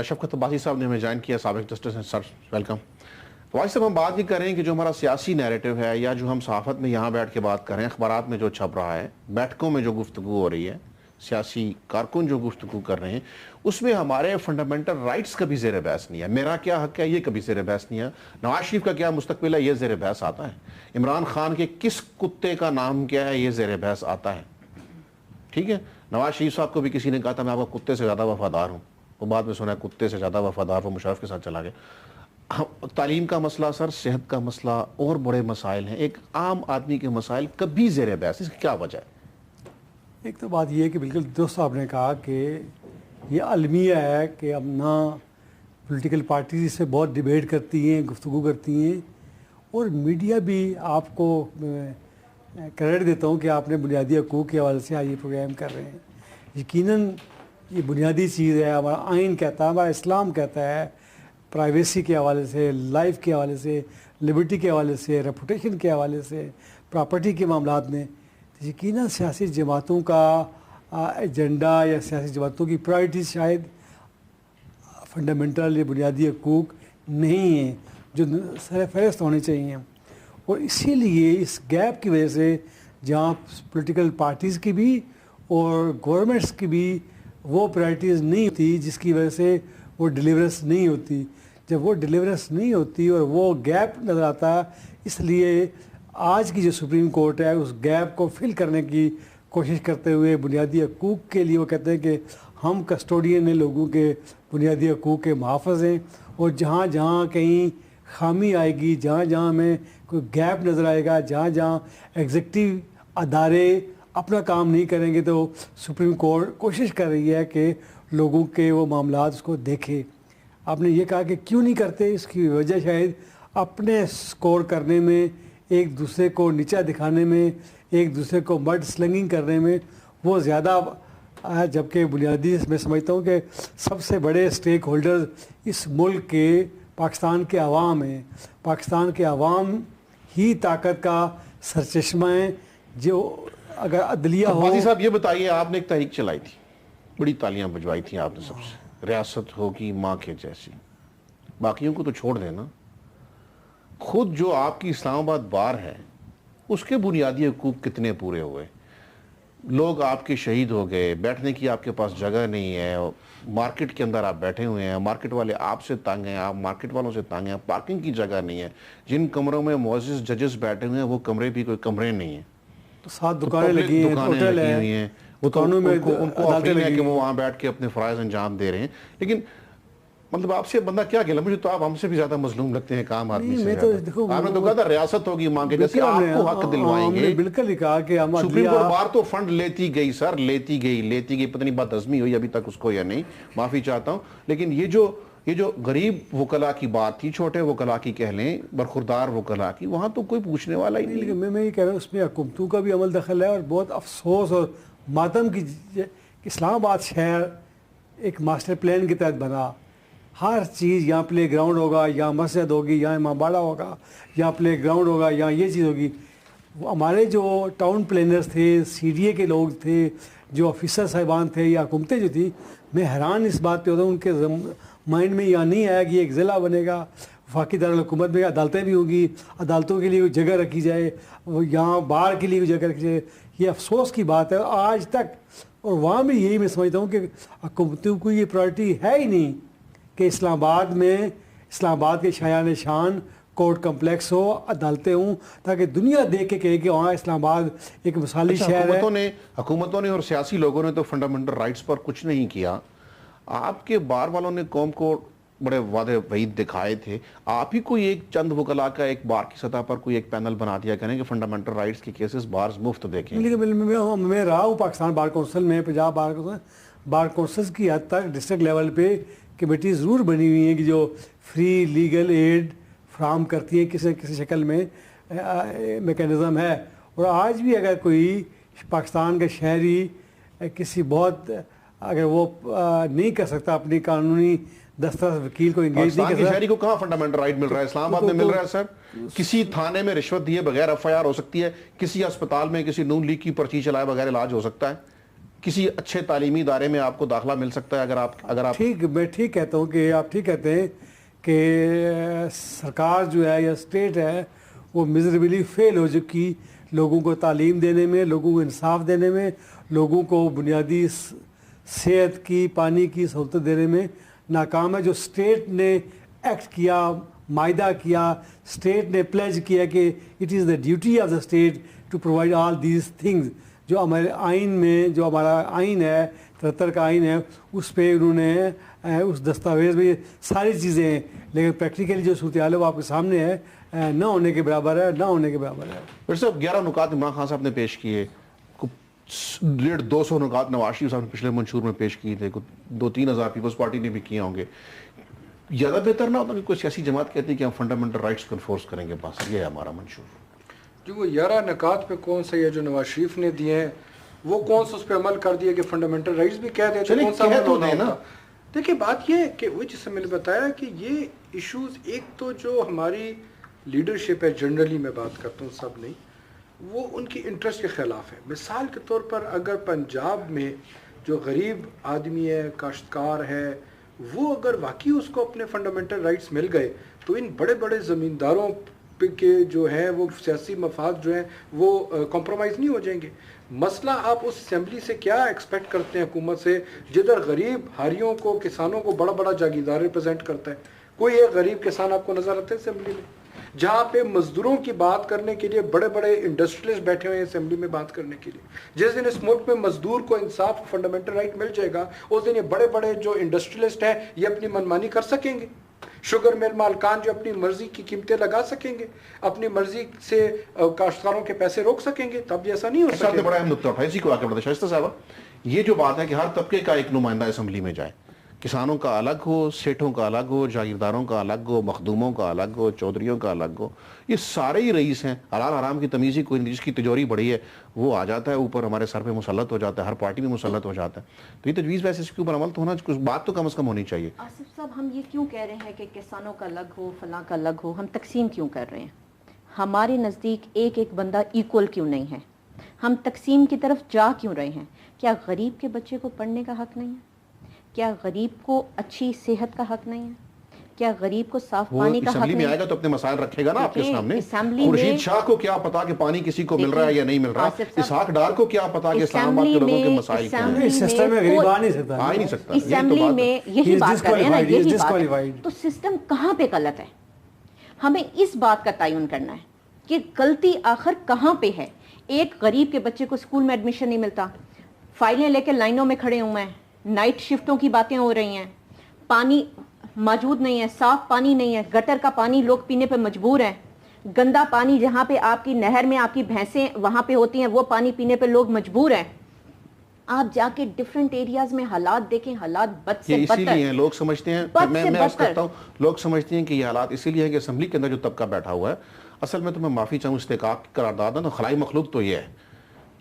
شفقت عباسی صاحب نے ہمیں جوائن کیا، سابق جسٹس ہیں، سر ویلکم۔ عباسی صاحب ہم بات یہ کر رہے ہیں کہ جو ہمارا سیاسی نیریٹو ہے یا جو ہم صحافت میں یہاں بیٹھ کے بات کر رہے ہیں، اخبارات میں جو چھپ رہا ہے، بیٹھکوں میں جو گفتگو ہو رہی ہے، سیاسی کارکن جو گفتگو کر رہے ہیں، اس میں ہمارے فنڈامنٹل رائٹس کبھی زیر بحث نہیں ہے۔ میرا کیا حق ہے یہ کبھی زیر بحث نہیں ہے، نواز شریف کا کیا مستقبل ہے یہ زیر بحث آتا ہے، عمران خان کے کس کتے کا نام کیا ہے یہ زیر بحث آتا ہے، ٹھیک ہے۔ نواز شریف صاحب کو بھی کسی نے کہا تھا میں آپ کا کتے سے زیادہ وفادار ہوں، وہ بعد میں سنا ہے کتے سے زیادہ وفادار وہ مشرف کے ساتھ چلا گیا۔ تعلیم کا مسئلہ سر، صحت کا مسئلہ اور بڑے مسائل ہیں، ایک عام آدمی کے مسائل کبھی زیر بحث، اس کی کیا وجہ ہے؟ ایک تو بات یہ ہے کہ بالکل دوست صاحب نے کہا کہ یہ المیہ ہے کہ اب نہ پولیٹیکل پارٹیز سے بہت ڈیبیٹ کرتی ہیں، گفتگو کرتی ہیں، اور میڈیا بھی آپ کو کریڈٹ دیتا ہوں کہ آپ نے بنیادی حقوق کے حوالے سے آج یہ پروگرام کر رہے ہیں۔ یقیناً یہ بنیادی چیز ہے، ہمارا آئین کہتا ہے، ہمارا اسلام کہتا ہے، پرائیویسی کے حوالے سے، لائف کے حوالے سے، لبرٹی کے حوالے سے، ریپوٹیشن کے حوالے سے، پراپرٹی کے معاملات میں یقیناً سیاسی جماعتوں کا ایجنڈا یا سیاسی جماعتوں کی پرائرٹیز شاید فنڈامنٹل یا بنیادی حقوق نہیں ہیں جو سر فہرست ہونے چاہیے، اور اسی لیے اس گیپ کی وجہ سے جہاں پولیٹیکل پارٹیز کی بھی اور گورنمنٹس کی بھی وہ پرائرٹیز نہیں ہوتی جس کی وجہ سے وہ ڈیلیورنس نہیں ہوتی، جب وہ ڈیلیورنس نہیں ہوتی اور وہ گیپ نظر آتا، اس لیے آج کی جو سپریم کورٹ ہے اس گیپ کو فل کرنے کی کوشش کرتے ہوئے بنیادی حقوق کے لیے وہ کہتے ہیں کہ ہم کسٹوڈین ہیں، لوگوں کے بنیادی حقوق کے محافظ ہیں، اور جہاں جہاں کہیں خامی آئے گی, جہاں جہاں ہمیں کوئی گیپ نظر آئے گا, جہاں جہاں ایگزیکٹو ادارے اپنا کام نہیں کریں گے, تو سپریم کورٹ کوشش کر رہی ہے کہ لوگوں کے وہ معاملات اس کو دیکھے. آپ نے یہ کہا کہ کیوں نہیں کرتے, اس کی وجہ شاید اپنے سکور کرنے میں, ایک دوسرے کو نیچا دکھانے میں, ایک دوسرے کو مڈ سلنگنگ کرنے میں وہ زیادہ, جبکہ بنیادی میں سمجھتا ہوں کہ سب سے بڑے اسٹیک ہولڈرز اس ملک کے پاکستان کے عوام ہیں. پاکستان کے عوام ہی طاقت کا سرچشمہ ہیں. جو اگر عدلیہ ہو. غازی صاحب یہ بتائیے, آپ نے ایک تحریک چلائی تھی, بڑی تالیاں بجوائی تھیں آپ نے سب سے, ریاست ہوگی ماں کے جیسی. باقیوں کو تو چھوڑ دینا, خود جو آپ کی اسلام آباد بار ہے اس کے بنیادی حقوق کتنے پورے ہوئے؟ لوگ آپ کے شہید ہو گئے, بیٹھنے کی آپ کے پاس جگہ نہیں ہے, مارکیٹ کے اندر آپ بیٹھے ہوئے ہیں, مارکیٹ والے آپ سے تنگ ہیں, آپ مارکیٹ والوں سے تنگ ہیں, پارکنگ کی جگہ نہیں ہے, جن کمروں میں معزز ججز بیٹھے ہوئے ہیں وہ کمرے بھی کوئی کمرے نہیں ہیں, تو 7 دکانیں لگی ہیں, ہوٹل ہیں, دکانوں میں ان کو آفرنگ ہے کہ وہ وہاں بیٹھ کے اپنے فرائض انجام دے رہے ہیں. لیکن مطلب آپ سے بندہ کیا کہلا, مجھے تو آپ ہم سے بھی زیادہ مظلوم لگتے ہیں کام آدمی سے. آپ نے تو کہا تھا ریاست ہوگی ماں کے جیسے, آپ کو حق دلوائیں گے. بالکل ہی کہا کہ ہم سپریم کورٹ بار تو فنڈ لیتی گئی سر, لیتی گئی, پتہ نہیں بات ہضمی ہوئی ابھی تک اس کو یا نہیں, معافی چاہتا ہوں. لیکن یہ جو غریب وکلا کی بات تھی, چھوٹے وکلا کی کہہ لیں, برخوردار وکلا کی, وہاں تو کوئی پوچھنے والا ہی نہیں. میں یہ کہہ رہا ہوں اس میں حکومتوں کا بھی عمل دخل ہے, اور بہت افسوس اور ماتم کی اسلام آباد شہر ایک ماسٹر پلان کے تحت بنا. ہر چیز, یہاں پلے گراؤنڈ ہوگا, یہاں مسجد ہوگی, یہاں امام باڑہ ہوگا, یہاں پلے گراؤنڈ ہوگا, یہاں یہ چیز ہوگی. ہمارے جو ٹاؤن پلینرز تھے, سی ڈی اے کے لوگ تھے, جو آفیسر صاحبان تھے یا حکومتیں جو تھیں, میں حیران اس بات پہ ہوتا ہوں ان کے مائنڈ میں یہ نہیں آیا کہ یہ ایک ضلع بنے گا, وفاقی دارالحکومت میں عدالتیں بھی ہوں گی, عدالتوں کے لیے جگہ رکھی جائے, یہاں بار کے لیے جگہ رکھی جائے. یہ افسوس کی بات ہے آج تک. اور وہاں بھی یہی میں سمجھتا ہوں کہ حکومتوں کو یہ پرائرٹی ہے ہی نہیں کہ اسلام آباد کے شایان شان کورٹ کمپلیکس ہو, عدالتیں ہوں, تاکہ دنیا دیکھ کے کہے کہ وہاں اسلام آباد ایک مثالی شہر ہے. حکومتوں نے اور سیاسی لوگوں نے تو فنڈامنٹل رائٹس پر کچھ نہیں کیا. آپ کے بار والوں نے قوم کو بڑے وعدے وعید دکھائے تھے, آپ ہی کوئی ایک چند وکلا کا ایک بار کی سطح پر کوئی ایک پینل بنا دیا کریں کہ فنڈامنٹل رائٹس کے کیسز بارز مفت دیکھیں. میں رہا ہوں پاکستان بار کونسل میں, پنجاب بار کونسلز کی حد تک ڈسٹرکٹ لیول پہ کمیٹی ضرور بنی ہوئی ہیں کہ جو فری لیگل ایڈ فراہم کرتی ہیں, کسی شکل میں میکینزم ہے. اور آج بھی اگر کوئی پاکستان کا شہری کسی بہت, اگر وہ نہیں کر سکتا اپنی قانونی دسترس وکیل کو انگیج نہیں کر سکتا. شہری کو کہاں فنڈامنٹل رائٹ مل رہا ہے؟ اسلام آباد میں مل رہا ہے سر. کسی تھانے میں رشوت دیے بغیر ایف آئی آر ہو سکتی ہے, کسی اسپتال میں کسی نون لیگ کی پرچی چلائے بغیر علاج ہو سکتا ہے, کسی اچھے تعلیمی ادارے میں آپ کو داخلہ مل سکتا ہے اگر آپ ٹھیک. میں ٹھیک کہتا ہوں کہ آپ ٹھیک کہتے ہیں کہ سرکار جو ہے یا اسٹیٹ ہے وہ میزریبلی فیل ہو چکی لوگوں کو تعلیم دینے میں, لوگوں کو انصاف دینے میں, لوگوں کو بنیادی صحت کی, پانی کی سہولت دینے میں ناکام ہے. جو اسٹیٹ نے ایکٹ کیا, معاہدہ کیا, اسٹیٹ نے پلیج کیا کہ it is the duty of the state to provide all these things, جو ہمارے آئین میں, جو ہمارا آئین ہے 73 کا آئین ہے, اس پہ انہوں نے اس دستاویز میں ساری چیزیں ہیں, لیکن پریکٹیکلی جو صورتحال ہے وہ آپ کے سامنے ہے, نہ ہونے کے برابر ہے, نہ ہونے کے برابر ہے. پھر صاحب 11 نکات عمران خان صاحب نے پیش کیے, 150-200 نکات نواز شریف صاحب نے پچھلے منشور میں پیش کیے تھے, 2-3 ہزار پیپلز پارٹی نے بھی کیے ہوں گے. زیادہ بہتر نہ ہوتا کہ کوئی سیاسی جماعت کہتی ہے کہ ہم فنڈامنٹل رائٹس کو انفورس کریں گے, بس یہ ہے ہمارا منشور. جو وہ 11 نکات پہ کون سا یہ جو نواز شریف نے دیے ہیں وہ کون سا اس پہ عمل کر دیا کہ فنڈامنٹل رائٹس بھی کہہ دیتے, کون سا عمل ہونا ہوتا. دیکھیں بات یہ ہے کہ وہ جسے میں نے بتایا کہ یہ ایشوز, ایک تو جو ہماری لیڈرشپ ہے جنرلی میں بات کرتا ہوں, سب نہیں, وہ ان کی انٹرسٹ کے خلاف ہے. مثال کے طور پر اگر پنجاب میں جو غریب آدمی ہے, کاشتکار ہے, وہ اگر واقعی اس کو اپنے فنڈامنٹل رائٹس مل گئے تو ان بڑے بڑے زمینداروں کے جو ہیں وہ سیاسی مفاد جو ہیں وہ کمپرومائز نہیں ہو جائیں گے. مسئلہ آپ اس اسمبلی سے کیا ایکسپیکٹ کرتے ہیں حکومت سے, جدھر غریب ہاریوں کو, کسانوں کو بڑا بڑا جاگیردار ریپرزینٹ کرتا ہے. کوئی ایک غریب کسان آپ کو نظر آتا ہے اسمبلی میں؟ جہاں پہ مزدوروں کی بات کرنے کے لیے بڑے بڑے انڈسٹریلسٹ بیٹھے ہوئے ہیں اسمبلی میں بات کرنے کے لیے. جس دن اس ملک میں مزدور کو انصاف, فنڈامنٹل رائٹ مل جائے گا, اس دن یہ بڑے بڑے جو انڈسٹریلسٹ ہیں یہ اپنی منمانی کر سکیں گے. شوگر مل مالکان جو اپنی مرضی کی قیمتیں لگا سکیں گے, اپنی مرضی سے کاشتکاروں کے پیسے روک سکیں گے, تب ایسا نہیں ہو صاحب سکے. نے بڑا اہم نقطہ اٹھایا, اسی کو آ کے بتا شائستہ صاحبہ, یہ جو بات ہے کہ ہر طبقے کا ایک نمائندہ اسمبلی میں جائے, کسانوں کا الگ ہو, سیٹھوں کا الگ ہو, جاگیرداروں کا الگ ہو, مخدوموں کا الگ ہو, چودھریوں کا الگ ہو, یہ سارے ہی رئیس ہیں. حلال حرام کی تمیز ہی کوئی نہیں, جس کی تجوری بڑی ہے وہ آ جاتا ہے اوپر, ہمارے سر پہ مسلط ہو جاتا ہے, ہر پارٹی میں مسلط ہو جاتا ہے. تو یہ تجویز ویسے اس کے اوپر عمل تو ہونا, کچھ بات تو کم از کم ہونی چاہیے. آصف صاحب, ہم یہ کیوں کہہ رہے ہیں کہ کسانوں کا الگ ہو, فلاں کا الگ ہو, ہم تقسیم کیوں کر رہے ہیں؟ ہمارے نزدیک ایک ایک بندہ ایکول کیوں نہیں ہے؟ ہم تقسیم کی طرف جا کیوں رہے ہیں؟ کیا غریب کے بچے کو پڑھنے کا حق نہیں ہے؟ کیا غریب کو اچھی صحت کا حق نہیں ہے؟ کیا غریب کو صاف پانی کا حق اسمبلی میں نہیں آئے ہے؟ گا تو اپنے مسائل رکھے گا نا آپ کے سامنے. اسمبلی خورشید شاہ کو کیا پتا کہ پانی کسی کو مل رہا ہے یا نہیں مل رہا, اسحاق ڈار کو کیا پتا کہ اسلام آباد کے لوگوں کے مسائل کیا ہیں. اس سسٹم میں غریب آ نہیں سکتا, آ ہی نہیں سکتا. اسمبلی میں یہی بات کر رہے ہیں نا, یہی بات. تو سسٹم کہاں پہ غلط ہے؟ ہمیں اس بات کا تعین کرنا ہے کہ غلطی آخر کہاں پہ ہے. ایک غریب کے بچے کو اسکول میں ایڈمیشن نہیں ملتا, فائلیں لے کے لائنوں میں کھڑے ہوئے ہیں, نائٹ شفٹوں کی باتیں ہو رہی ہیں, پانی موجود نہیں ہے, صاف پانی نہیں ہے, گٹر کا پانی لوگ پینے پہ مجبور ہیں, گندا پانی جہاں پہ آپ کی نہر میں آپ کی بھینسیں وہاں پہ ہوتی ہیں وہ پانی پینے پہ لوگ مجبور ہیں. آپ جا کے ڈیفرنٹ ایریاز میں حالات دیکھیں, حالات بد سے بدتر. اسی لیے لوگ سمجھتے ہیں, میں عرض کرتا ہوں, لوگ سمجھتے ہیں کہ یہ حالات اسی لیے ہے کہ اسمبلی کے اندر جو طبقہ بیٹھا ہوا ہے, اصل میں تو میں معافی چاہوں استحقاق کی قرارداد ہے نا, خلائی مخلوق تو یہ ہے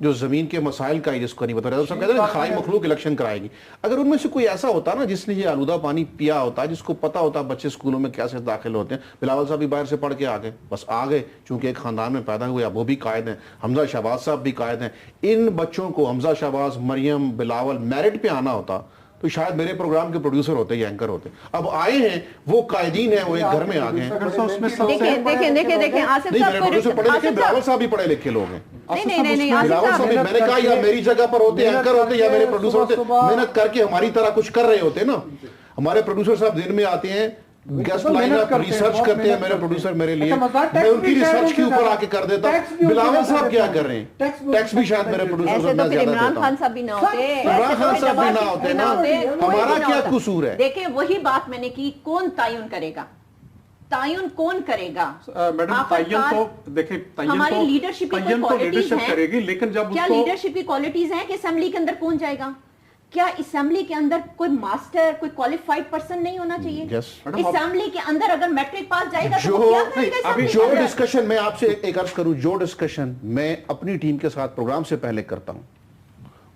جو زمین کے مسائل کا جس کو نہیں بتا رہا. سب کہتے ہیں خلائی مخلوق الیکشن کرائے گی. اگر ان میں سے کوئی ایسا ہوتا نا جس نے یہ آلودہ پانی پیا ہوتا, جس کو پتا ہوتا بچے اسکولوں میں کیسے داخل ہوتے ہیں, بلاول صاحب بھی باہر سے پڑھ کے آ گئے, بس آ گئے چونکہ ایک خاندان میں پیدا ہوئے, اب وہ بھی قائد ہیں, حمزہ شہباز صاحب بھی قائد ہیں. ان بچوں کو حمزہ شہباز, مریم, بلاول میرٹ پہ آنا ہوتا تو شاید میرے پروگرام کے پروڈیوسر ہوتے یا اینکر ہوتے. اب آئے ہیں وہ قائدین ہیں, وہ ایک گھر میں آ گئے ہیں. بلاول صاحب بھی پڑھے لکھے لوگ ہیں. بلاول صاحب میں نے کہا یا میری جگہ پر ہوتے, اینکر ہوتے, یا میرے پروڈیوسر ہوتے, محنت کر کے ہماری طرح کچھ کر رہے ہوتے نا. ہمارے پروڈیوسر صاحب دن میں آتے ہیں, گیسٹ لائن اپ ریسرچ کرتے ہیں, میرے پروڈیوسر میرے لیے, میں ان کی ریسرچ کے اوپر آ کے کر دیتا. بلاول صاحب کیا کر رہے ہیں, ٹیکس بھی شاید میرے پروڈیوسر سے میں زیادہ دیتا ہوں. عمران خان صاحب بھی نہ ہوتے, عمران خان صاحب بھی نہ ہوتے نا, ہمارا کیا قصور ہے؟ دیکھیں وہی بات میں نے کی, کون تعین کرے گا, تعین کون کرے گا؟ میڈم تعین تو دیکھیں, ہماری لیڈرشپ کی کوالٹیز کرے گی, لیکن جب کیا لیڈرشپ کی کوالٹیز ہیں کہ اسمبلی کے اندر کون جائے گا؟ کیا اسمبلی کے اندر کوئی ماسٹر, کوئی کوالیفائڈ پرسن نہیں ہونا چاہیے؟ اسمبلی کے اندر اگر میٹرک پاس جائے گا تو کیا کرے گا؟ جو ڈسکشن میں آپ سے ایک عرض کروں, جو ڈسکشن میں اپنی ٹیم کے ساتھ پروگرام سے پہلے کرتا ہوں,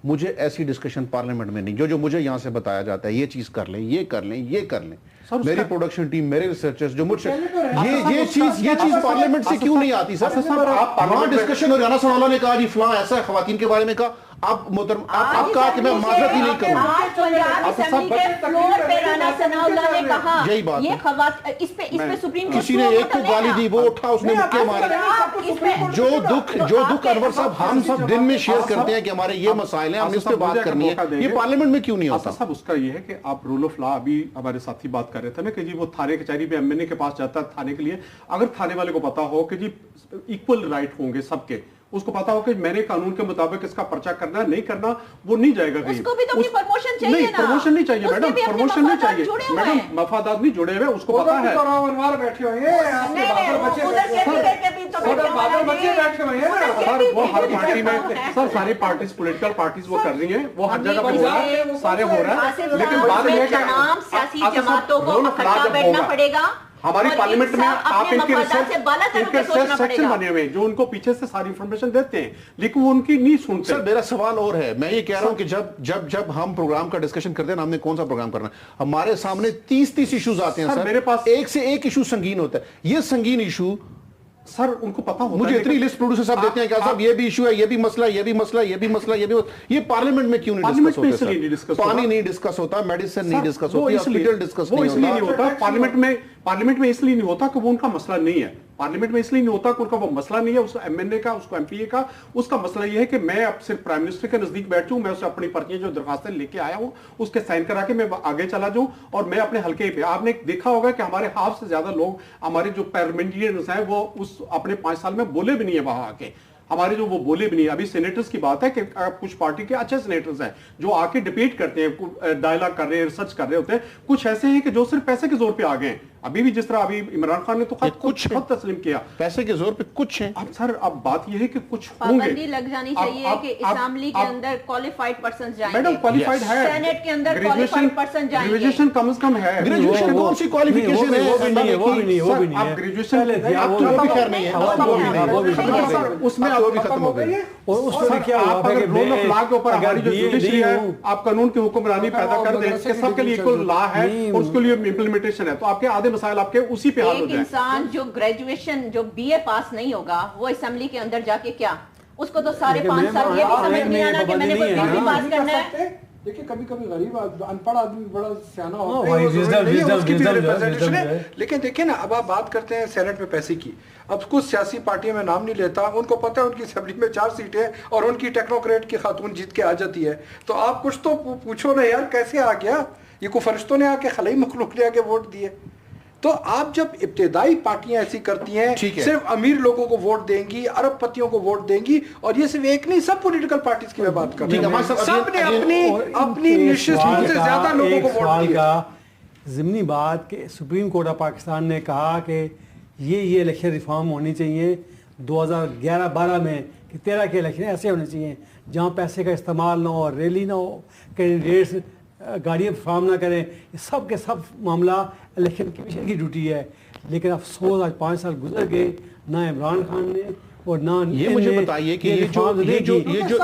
مجھے ایسی ڈسکشن پارلیمنٹ میں نہیں, جو مجھے یہاں سے بتایا جاتا ہے یہ چیز کر لیں, یہ کر لیں, یہ کر لیں, میری پروڈکشن ٹیم, میرے ریسرچرز جو مجھ سے یہ چیز پارلیمنٹ سے کیوں نہیں آتی سر؟ وہاں ڈسکشن ہو جانا, سنالا نے کہا جی فلاں ایسا ہے, خواتین کے بارے میں کہا, آپ محترم آپ کہا کہ میں معذرت ہی نہیں کروں. یہی بات ہے, کسی نے ایک کو گالی دی, وہ اٹھا, اس نے مکے مارے. جو دکھ انور صاحب ہم سب دن میں شیئر کرتے ہیں کہ ہمارے یہ مسائل ہیں, ہم اس پہ بات کرنی ہے, یہ پارلیمنٹ میں کیوں نہیں ہوتا؟ صاحب اس کا یہ ہے کہ آپ رول آف لا, ابھی ہمارے ساتھی بات کر رہے تھے نا کہ جی وہ تھانے کچہری پہ ایم این اے کے پاس جاتا ہے تھانے کے لیے, اگر تھانے والے کو پتا ہو کہ جی ایکول رائٹ ہوں گے سب کے, اس کو پتا ہو کہ میں نے قانون کے مطابق اس کا پرچہ کرنا ہے, نہیں کرنا, وہ نہیں جائے گا کہیں. اس کو بھی تو اپنی پرموشن چاہیے نا. نہیں, پرموشن نہیں چاہیے میڈم, پرموشن نہیں چاہیے میڈم, مفادات نہیں جڑے ہوئے, اس کو پتا ہے. سر وہ ہر پارٹی میں, سر ساری پارٹیز, پولیٹیکل پارٹیز وہ کر رہی ہیں, وہ ہر جگہ پہ ہو رہا ہے, سارے ہو رہا ہے, لیکن بات یہ ہے کہ تمام سیاسی جماعتوں کو اکٹھا بیٹھنا پڑے گا. ہماری پارلیمنٹ میں آپ ان کے سیکشن بنے ہوئے ہیں جو ان کو پیچھے سے ساری انفارمیشن دیتے ہیں, لیکن وہ ان کی نہیں سنتے. سر میرا سوال اور ہے, میں یہ کہہ رہا ہوں کہ جب ہم پروگرام کا ڈسکشن کرتے ہیں, ہم نے کون سا پروگرام کرنا ہے, ہمارے سامنے 30 ایشوز آتے ہیں سر, میرے پاس ایک سے ایک ایشو سنگین ہوتا ہے. یہ سنگین ایشو سر ان کو پتا ہوتا ہے, مجھے اتنی لسٹ پروڈیوسر صاحب دیتے ہیں کہ صاحب یہ بھی ایشو ہے, یہ بھی مسئلہ, یہ بھی مسئلہ, یہ بھی مسئلہ, یہ بھی مسئلہ. یہ پارلیمنٹ میں کیوں نہیں ڈسکس ہوتا؟ پانی نہیں ڈسکس ہوتا, میڈیسن نہیں ڈسکس ہوتی, ہاسپٹل ڈسکس نہیں ہوتا. پارلیمنٹ میں اس لیے نہیں ہوتا کہ وہ ان کا مسئلہ نہیں ہے, پارلیمنٹ میں اس لیے نہیں ہوتا کہ ان کا وہ مسئلہ نہیں ہے, اس ایم این اے کا, اس کو ایم پی اے کا, اس کا مسئلہ یہ ہے کہ میں اب صرف پرائم منسٹر کے نزدیک بیٹھوں, میں اسے اپنی پرچیاں جو درخواستیں لے کے آیا ہوں اس کے سائن کرا کے میں آگے چلا جاؤں, اور میں اپنے حلقے پہ, آپ نے دیکھا ہوگا کہ ہمارے ہاف سے زیادہ لوگ ہمارے جو پارلیمنٹرینز ہیں وہ اس اپنے 5 سال میں بولے بھی نہیں ہے وہاں آ کے, ہمارے جو وہ بولے بھی نہیں. ابھی سینیٹرز کی بات ہے کہ کچھ پارٹی کے اچھے سینیٹرز ہیں جو آ کے ڈیبیٹ کرتے ہیں, ڈائلاگ کر رہے ہیں, ریسرچ کر رہے ہوتے ہیں, کچھ ایسے ہیں کہ جو صرف پیسے کے زور پہ آ گئے ہیں. ابھی بھی جس طرح ابھی عمران خان نے تو کچھ خود تسلیم کیا پیسے کے زور پہ کچھ ہیں. اب سر اب بات یہ ہے کہ کچھ ہوں گے, پابندی لگ جانی چاہیے کہ اسمبلی کے اندر کوالیفائڈ پرسنز جائیں گے, میڈم کوالیفائڈ ہے, سینٹ کے اندر کوالیفائڈ پرسن جائیں گے, گریجویشن کم از کم ہے, گریجویشن کون سی کوالیفیکیشن ہے, وہ بھی نہیں ہے, وہ بھی نہیں ہے, وہ بھی نہیں آپ ہے. گریجویشن وہ بھی خیر نہیں ہے, اس میں وہ بھی ختم ہو گئی. اور اس میں کیا ہوا ہے کہ رول آف لا کے اوپر ہماری جو جوڈیشری ہے آپ قانون کی حکمرانی پیدا کر دیں کہ سب کے لیے ایکول لا ہے اور اس کے لیے امپلیمنٹیشن ہے, تو آپ کے آدھے مسائل آپ کے اسی پہ حل ہو ایک جائیں. انسان جو گریجویشن جو بی اے پاس نہیں ہوگا وہ اسمبلی کے اندر جا کے کیا, اس کو تو سارے 5 سال یہ بھی سمجھ نہیں آنا کہ میں نے کوئی بل بھی پاس کرنا ہے. دیکھیں کبھی کبھی غریب ان پڑھ آدمی بڑا سیانا ہوتا ہے, لیکن دیکھیں نا اب آپ بات کرتے ہیں سینٹ میں پیسے کی. اب کچھ سیاسی پارٹیوں میں نام نہیں لیتا, ان کو پتہ ہے ان کی اسمبلی میں 4 سیٹیں اور ان کی ٹیکنوکریٹ کی خاتون جیت کے آ جاتی ہے, تو آپ کچھ تو پوچھو نا یار کیسے آ گیا یہ, کوئی فرشتوں نے آ کے خلائی مخلوق نے آ کے ووٹ دیے. تو آپ جب ابتدائی پارٹیاں ایسی کرتی ہیں صرف امیر لوگوں کو ووٹ دیں گی, ارب پتیوں کو ووٹ دیں گی, اور یہ صرف ایک نہیں سب پولیٹیکل پارٹیز کی میں بات کر رہا ہوں, سب نے اپنی نشست سے زیادہ لوگوں کو ووٹ دیا. ضمنی بات کہ سپریم کورٹ آف پاکستان نے کہا کہ یہ الیکشن ریفارم ہونی چاہیے 2011-12 میں, کہ 13 کے الیکشن ایسے ہونے چاہیے جہاں پیسے کا استعمال نہ ہو, ریلی نہ ہو, کینڈیڈیٹس گاڑیاں فارم نہ کریں, یہ سب کے سب معاملہ الیکشن کمیشن کی ڈیوٹی ہے. لیکن افسوس آج 5 سال گزر گئے, نہ عمران خان نے اور نہ یہ مجھے بتائیے کہ یہ جو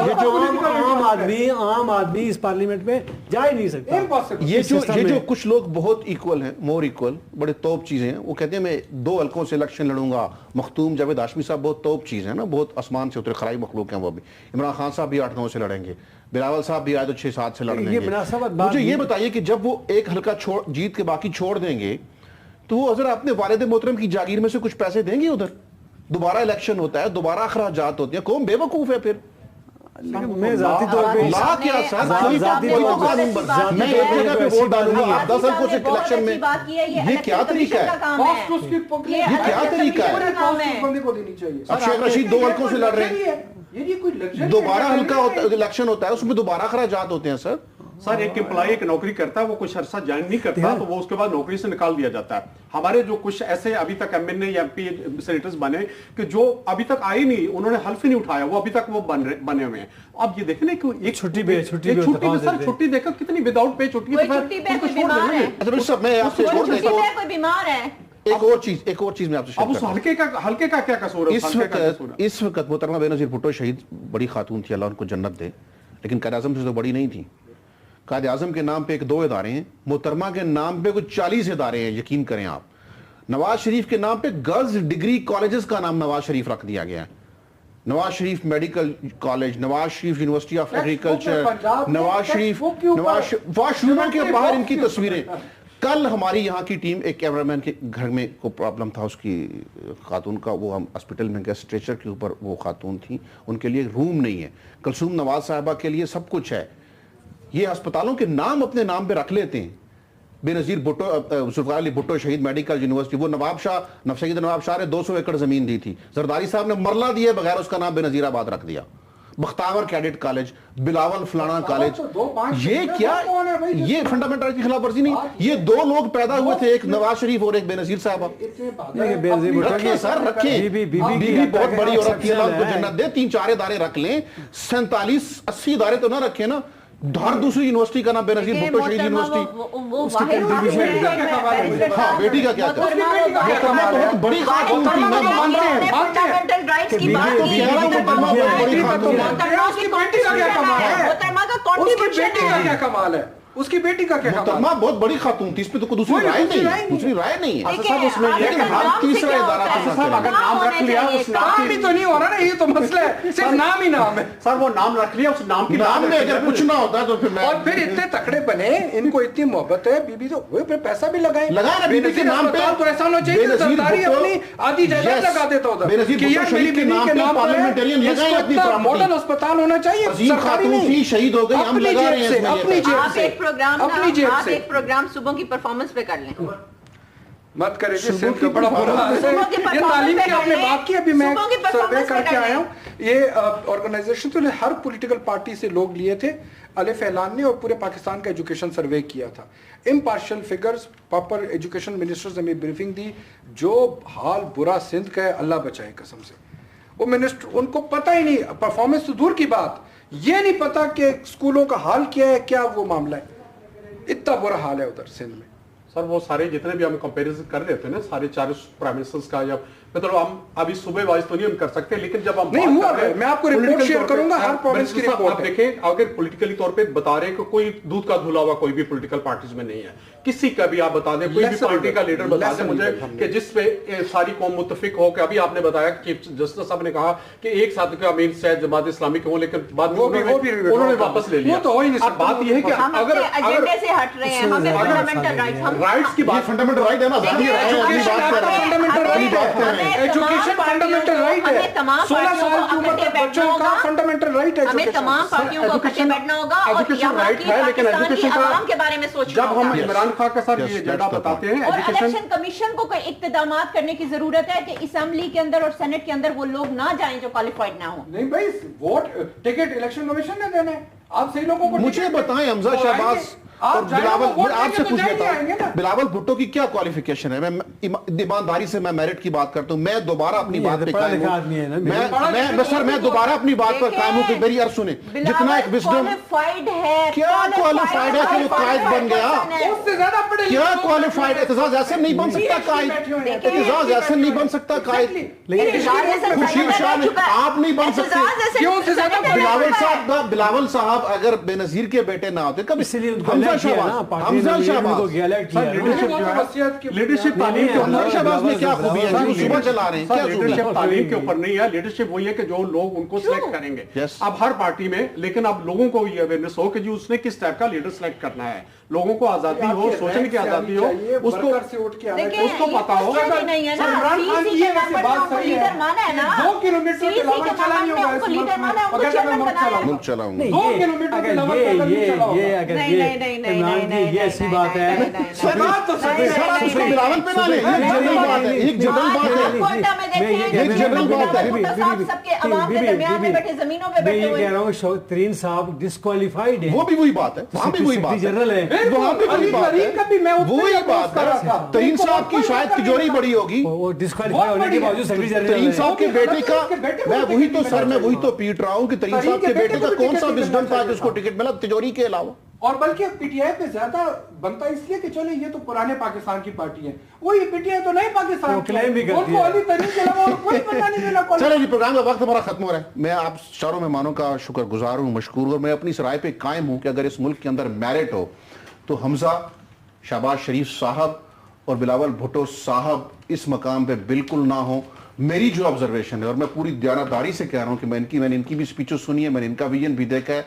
عام آدمی اس پارلیمنٹ میں جا ہی نہیں سکتا. یہ جو کچھ لوگ بہت ایکول ہیں, مور ایکول, بڑے توپ چیزیں ہیں, وہ کہتے ہیں میں 2 حلقوں سے الیکشن لڑوں گا. مختوم جاوید ہاشمی صاحب بہت توپ چیز ہیں نا, بہت آسمان سے اترے خلائی مخلوق ہیں وہ بھی. عمران خان صاحب بھی 8-9 سے لڑیں گے, بلاول صاحب بھی آئے تو 6-7 سے لڑ لیں گے. مجھے یہ بتائیے کہ جب وہ ایک حلقہ جیت کے باقی چھوڑ دیں گے تو وہ حضرت اپنے والد محترم کی جاگیر میں سے کچھ پیسے دیں گے ادھر؟ دوبارہ الیکشن ہوتا ہے, دوبارہ اخراجات ہوتے ہیں, قوم بے وقوف ہے پھر. میں ذاتی طور پہ لا کیا سر, میں ایک جگہ پہ ووٹ ڈالوں گا, آپ 10 حلقوں سے الیکشن میں, یہ کیا طریقہ ہے؟ یہ کیا طریقہ ہے؟ اب شیخ رشید 2 حلقوں سے لڑ رہے ہیں, دوبارہ حلقہ الیکشن ہوتا ہے, اس میں دوبارہ اخراجات ہوتے ہیں سر. سر ایک امپلائی ایک نوکری کرتا ہے, وہ کچھ عرصہ جوائن نہیں کرتا تو وہ اس کے بعد نوکری سے نکال دیا جاتا ہے. ہمارے جو کچھ ایسے ابھی تک ایم این اے یا ایم پی سینیٹرز بنے کہ جو ابھی تک آئے نہیں, انہوں نے حلف ہی نہیں اٹھایا, وہ ابھی تک وہ بنے ہوئے ہیں. اب یہ دیکھیں نا کہ ایک چھٹی پہ سر چھٹی دیکھا کتنی وداؤٹ پے چھٹی ہے. ایک اور چیز میں آپ سے اب اس حلقے کا کیا قصور ہے؟ اس وقت محترمہ بے نظیر بھٹو شہید بڑی خاتون تھی, اللہ ان کو جنت دے, لیکن قائد اعظم سے تو بڑی نہیں تھی. قائد اعظم کے نام پہ 2 ادارے ہیں, محترمہ کے نام پہ کچھ 40 ادارے ہیں, یقین کریں آپ. نواز شریف کے نام پہ گرلز ڈگری کالجز کا نام نواز شریف رکھ دیا گیا ہے. Nawaz Sharif medical college, Nawaz Sharif university of agriculture, Nawaz Sharif wash روموں کے باہر ان کی تصویریں. کل ہماری یہاں کی ٹیم, ایک کیمرامین کے گھر میں کو پرابلم تھا اس کی خاتون کا, وہ ہم ہسپٹل میں گئے, اسٹریچر کے اوپر وہ خاتون تھی, ان کے لیے روم نہیں ہے. کلثوم نواز صاحبہ کے لیے سب کچھ ہے. یہ ہسپتالوں کے نام اپنے نام پہ رکھ لیتے ہیں. بے نظیر بھٹو, ذوالفقار علی بھٹو شہید میڈیکل یونیورسٹی, وہ سید نواب شاہ نے 200 ایکڑ زمین دی تھی, زرداری صاحب نے مرلہ دیے بغیر اس کا نام بے نظیر آباد رکھ دیا. بختاور کیڈٹ کالج, بلاول فلانا کالج, یہ کیا, یہ فنڈامنٹل رائٹ کی خلاف ورزی نہیں؟ یہ 2 لوگ پیدا ہوئے تھے, ایک نواز شریف اور ایک بے نظیر صاحبہ. رکھیں سر, رکھیں, بی بی بہت بڑی عورت تھی, اللہ ان کو جنت دے, 3-4 ادارے رکھ لیں, 47-80 ادارے تو نہ رکھیں نا. ہر دوسری یونیورسٹی کا نام بے نظیر بھٹو شہید یونیورسٹی. ہاں, بیٹی کا کیا تھا؟ محترمہ بہت بڑی خاتون تھی, میں مانتے ہیں. اس کی بیٹی کا کیا کمال ہے؟ اس کی بیٹی کا کیا کمال ہے؟ محترمہ بہت بڑی خاتون تھی, اس پہ تو کوئی دوسری رائے نہیں ہے. لیکن ہر تیسرا ادارہ اگر نام رکھ لیا, اس نام بھی تو نہیں ہو رہا نا, یہ تو مسئلہ ہے, صرف نام ہی نام ہے. سر وہ نام رکھ لیا, اس نام کی نام میں اگر کچھ نہ ہوتا تو پھر اور پھر اتنے تکڑے بنے, ان کو اتنی محبت ہے, بی بی تو وہ پھر پیسہ بھی لگائیں بی بی کے نام پہ, تو ایسا ہونا چاہیے سرکاری اپنی آدھی جائیداد لگا دیتا ہوتا کہ یار میری بیوی کے نام پر ماڈل اسپتال ہونا چاہیے. عظیم خاتون تھی, شہید ہو گئی, ہم لگا رہے ہیں آپ ایک پروگرام صبح کی پرفارمنس پہ کر لیں. مت کرے جی، سندھ کا بڑا برا حال ہے. یہ تعلیم کی آپ نے بات کی، ابھی میں سروے کر کے آیا ہوں. یہ آرگنائزیشن تو ہر پولیٹیکل پارٹی سے لوگ لیے تھے. الف اعلان نے اور پورے پاکستان کا ایجوکیشن سروے کیا تھا. Impartial figures, proper education ministers نے بریفنگ دی. جو حال برا سندھ کا ہے اللہ بچائے قسم سے. وہ منسٹر ان کو پتہ ہی نہیں، پرفارمنس تو دور کی بات، یہ نہیں پتا کہ اسکولوں کا حال کیا ہے، کیا وہ معاملہ ہے. اتنا برا حال ہے ادھر سندھ میں. سر وہ سارے جتنے بھی ہم کمپیریزن کر رہے تھے نا سارے چار پرائم منسٹرز کا، یا مطلب ہم ابھی صوبے وائز تو نہیں ہم کر سکتے، لیکن جب ہم نہیں ہوا ہے، میں آپ کو رپورٹ شیئر کروں گا ہر پروونس کی رپورٹ. آپ دیکھیں اگر پولیٹیکلی طور پہ بتا رہے ہیں کہ کوئی دودھ کا دھلا ہوا کوئی بھی پولیٹیکل پارٹیز میں نہیں ہے، کسی کا بھی آپ بتا دیں، کوئی بھی پارٹی کا لیڈر بتا دیں مجھے کہ جس پہ ساری قوم متفق ہو. کہ ابھی آپ نے بتایا کہ چیف جسٹس صاحب نے کہا کہ ایک ساتھ کا امین سید جماعت اسلامی کے ہوں، لیکن بعد میں انہوں نے واپس لے لیا. اب بات یہ ہے کہ اگر ایجنڈے سے ہٹ رہے ہیں، ہمیں فنڈامنٹل رائٹس کی بات، فنڈامنٹل رائٹ ہے نا، ایجوکیشن فنڈامنٹل رائٹ ہے. 16 سال کی عمر تک بچوں کا فنڈامنٹل رائٹ ہے. ہمیں تمام پارٹیوں کو اکٹھے بیٹھنا ہوگا اور یہاں کی پاکستان کی عوام کے بارے میں سوچنا ہوگا. جب ہم عمران خان کا سر یہ ایجنڈا بتاتے ہیں اور الیکشن کمیشن کو کوئی اقتدامات کرنے کی ضرورت ہے کہ اسمبلی کے اندر اور سینٹ کے اندر وہ لوگ نہ جائیں جو کوالیفائڈ نہ ہوں. نہیں بھائی، ووٹ ٹکٹ الیکشن کمیشن نے دینا ہے. آپ صحیح لوگوں کو مجھے بتائیں حمزہ شہباز اور بلاول، آپ سے پوچھ لیتا ہوں بلاول بھٹو کی کیا کوالیفیکیشن ہے؟ میں ایمانداری سے میں میرٹ کی بات کرتا ہوں. میں دوبارہ اپنی بات پہ قائم ہوں. سر میں دوبارہ اپنی بات پر قائم ہوں کہ میری عرض سنیں، جتنا ایک وزڈم کیا کوالیفائڈ ہے کہ وہ قائد بن گیا؟ کیا کوالیفائڈ؟ اعتزاز احسن نہیں بن سکتا قائد، اعتزاز احسن نہیں بن سکتا قائد، خورشید شاہ آپ نہیں بن سکتے. بلاول صاحب اگر بے نظیر کے بیٹے نہ ہوتے کبھی لیڈرشپ تعلیم کے اوپر نہیں ہے. لیڈرشپ وہی ہے کہ جو لوگ ان کو سلیکٹ کریں گے اب ہر پارٹی میں، لیکن اب لوگوں کو یہ اویئرنیس ہو کہ جی اس نے کس ٹائپ کا لیڈر سلیکٹ کرنا ہے. لوگوں کو آزادی ہو، سوچنے کی آزادی ہو، اس کو پتا ہو. عمران خان کی یہ بات صحیح ہے، 2 کلومیٹر کے علاوہ چلا نہیں ہوگا اس ملک میں، اگر میں ملک چلاؤں گا 2 کلومیٹر کے علاوہ یہ ایسی بات ہے. بلاول پہ نہ لیں، ایک جنرل بات ہے. میں یہ کہہ رہا ہوں شوکت صاحب ڈسکوالیفائڈ ہے. وہ بھی وہی بات ہے، وہاں بھی وہی بات جنرل ہے. وہاں بھی وہی بات ہے. ترین صاحب کی شاید تجوری بڑی ہوگی، وہ ڈسکوالیفائی ہونے کے باوجود سیکرٹری جنرل ترین صاحب کے بیٹے کا میں وہی تو پیٹ رہا ہوں کہ ترین صاحب کے بیٹے کا کون سا وزڈم تھا جس کو ٹکٹ ملا تجوری کے علاوہ. اور بلکہ پی ٹی آئی پہ زیادہ بنتا اس لیے کہ چلے یہ تو پرانے پاکستان کی پارٹی ہے، وہی پی ٹی آئی تو نئے پاکستان کی ہے. چلے جی، پروگرام کا وقت ہمارا ختم ہو رہا ہے. میں آپ چاروں مہمانوں کا شکر گزار ہوں، مشکور ہوں، اور میں اپنی اس رائے پہ قائم ہوں کہ اگر اس ملک کے اندر میرٹ ہو تو حمزہ شہباز شریف صاحب اور بلاول بھٹو صاحب اس مقام پہ بالکل نہ ہوں. میری جو آبزرویشن ہے، اور میں پوری دیانتداری سے کہہ رہا ہوں کہ میں نے ان کی بھی سپیچز سنی ہے، میں نے ان کا ویژن بھی دیکھا ہے.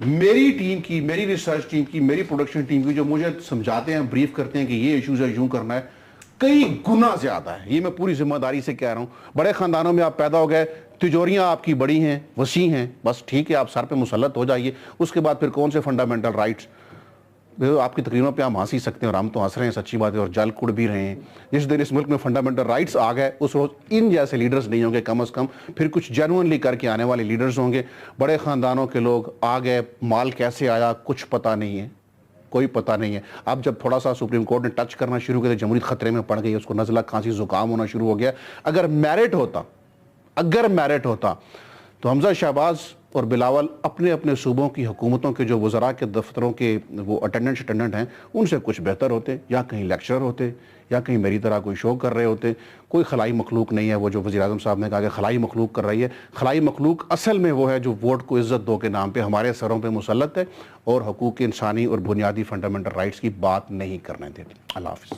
میری ٹیم کی، میری ریسرچ ٹیم کی، میری پروڈکشن ٹیم کی جو مجھے سمجھاتے ہیں، بریف کرتے ہیں کہ یہ ایشوز ہے، یوں کرنا ہے، کئی گنا زیادہ ہے. یہ میں پوری ذمہ داری سے کہہ رہا ہوں. بڑے خاندانوں میں آپ پیدا ہو گئے، تجوریاں آپ کی بڑی ہیں، وسیع ہیں، بس ٹھیک ہے، آپ سر پہ مسلط ہو جائیے. اس کے بعد پھر کون سے فنڈامنٹل رائٹس آپ کی تقریروں پہ ہم ہنس ہی سکتے ہیں، اور ہم تو ہنس رہے ہیں، سچی بات ہے، اور جل کڑ بھی رہے ہیں. جس دن اس ملک میں فنڈامنٹل رائٹس آ گئے اس روز ان جیسے لیڈرز نہیں ہوں گے، کم از کم پھر کچھ جینوئنلی کر کے آنے والے لیڈرز ہوں گے. بڑے خاندانوں کے لوگ آ گئے، مال کیسے آیا کچھ پتہ نہیں ہے، کوئی پتہ نہیں ہے. اب جب تھوڑا سا سپریم کورٹ نے ٹچ کرنا شروع کیا تو جمہوریت خطرے میں پڑ گئی، اس کو نزلہ کھانسی زکام ہونا شروع ہو گیا. اگر میرٹ ہوتا تو حمزہ شہباز اور بلاول اپنے اپنے صوبوں کی حکومتوں کے جو وزراء کے دفتروں کے وہ اٹینڈنٹ ہیں ان سے کچھ بہتر ہوتے، یا کہیں لیکچرر ہوتے، یا کہیں میری طرح کوئی شو کر رہے ہوتے. کوئی خلائی مخلوق نہیں ہے وہ جو وزیر اعظم صاحب نے کہا کہ خلائی مخلوق کر رہی ہے. خلائی مخلوق اصل میں وہ ہے جو ووٹ کو عزت دو کے نام پہ ہمارے سروں پہ مسلط ہے اور حقوق انسانی اور بنیادی فنڈامنٹل رائٹس کی بات نہیں کرنے دیتی. اللہ حافظ.